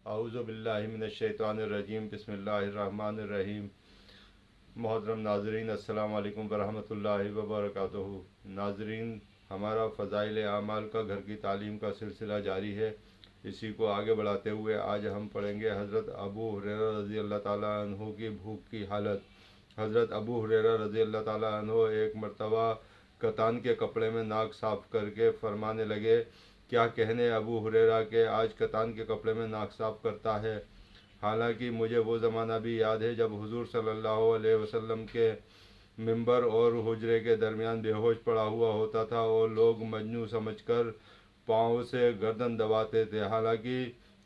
अऊज़ु बिल्लाहि मिनश्शैतानिर्रजीम बिस्मिल्लाहिर्रहमानिर्रहीम। मोहतरम नाज़रीन, अस्सलाम वालेकुम वरहमतुल्लाहि वबरकातुहू। नाज़रीन, हमारा फ़ज़ाइल आमाल का घर की तालीम का सिलसिला जारी है। इसी को आगे बढ़ाते हुए आज हम पढ़ेंगे हज़रत अबू हुरैरा रज़ी अल्लाह ताला अन्हु की भूख की हालत। हज़रत अबू हुरैरा रज़ी अल्लाह ताला अन्हु एक मरतबा कतान के कपड़े में नाक साफ़ करके फरमाने लगे, क्या कहने अबू हुरैरा के आज कतान के कपड़े में नाक साफ़ करता है। हालांकि मुझे वो ज़माना भी याद है जब हुज़ूर सल्लल्लाहु अलैहि वसल्लम के मिंबर और हुजरे के दरमियान बेहोश पड़ा हुआ होता था और लोग मजनू समझकर पाँव से गर्दन दबाते थे। हालांकि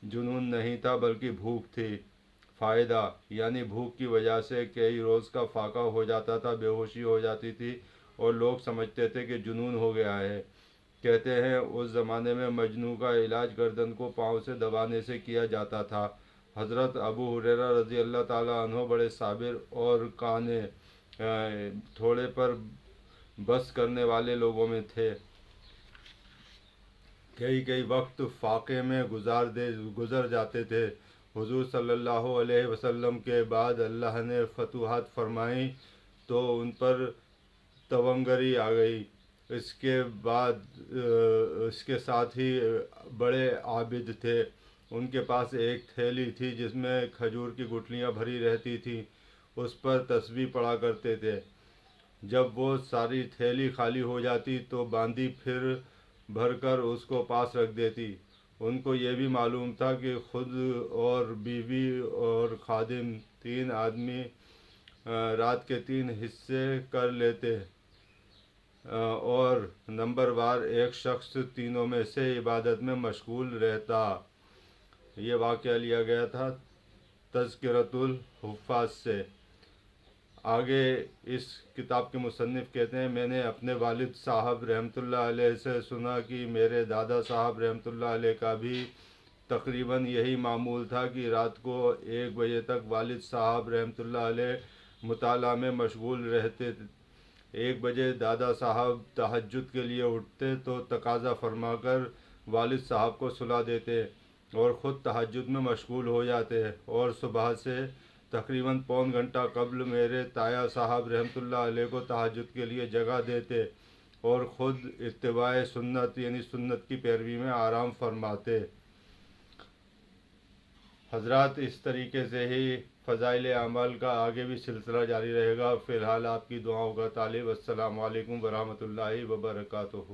जुनून नहीं था बल्कि भूख थी। फ़ायदा यानी भूख की वजह से कई रोज़ का फाका हो जाता था, बेहोशी हो जाती थी और लोग समझते थे कि जुनून हो गया है। कहते हैं उस ज़माने में मजनू का इलाज गर्दन को पाँव से दबाने से किया जाता था। हज़रत अबू हुरैरा रज़ी अल्लाह ताला अन्हु बड़े साबिर और काने थोड़े पर बस करने वाले लोगों में थे। कई कई वक्त फाके में गुज़र जाते थे। हुज़ूर सल्लल्लाहु अलैहि वसल्लम के बाद अल्लाह ने फतूहात फरमाई तो उन पर तवंगरी आ गई। इसके बाद इसके साथ ही बड़े आबिद थे। उनके पास एक थैली थी जिसमें खजूर की गुठलियाँ भरी रहती थी। उस पर तस्बीह पढ़ा करते थे। जब वो सारी थैली खाली हो जाती तो बांदी फिर भरकर उसको पास रख देती। उनको ये भी मालूम था कि खुद और बीवी और खादिम तीन आदमी रात के तीन हिस्से कर लेते और नंबरवार एक शख्स तीनों में से इबादत में मशगूल रहता। ये वाक़या लिया गया था तज़किरतुल हुफ़्फ़ाज़ से। आगे इस किताब के मुसन्निफ़ कहते हैं, मैंने अपने वालिद साहब रहमतुल्लाह अलैह से सुना कि मेरे दादा साहब रहमतुल्लाह अलैह का भी तकरीबन यही मामूल था कि रात को 1 बजे तक वालिद साहब रहमतुल्लाह अलैह मुताला में मशगूल रहते। 1 बजे दादा साहब तहज्जुद के लिए उठते तो तकाज़ा फरमाकर वालिद साहब को सुला देते और ख़ुद तहज्जुद में मशगूल हो जाते और सुबह से तकरीबन पौन घंटा कबल मेरे ताया साहब रहमतुल्लाह अलैह को तहज्जुद के लिए जगा देते और ख़ुद इत्तिबाए सुन्नत यानी सुन्नत की पैरवी में आराम फरमाते। हजरात, इस तरीके से ही फ़ज़ाइल अमाल का आगे भी सिलसिला जारी रहेगा। फ़िलहाल आपकी दुआओं का तालिब। अस्सलामु अलैकुम वरहमतुल्लाहि वबरकातुहू।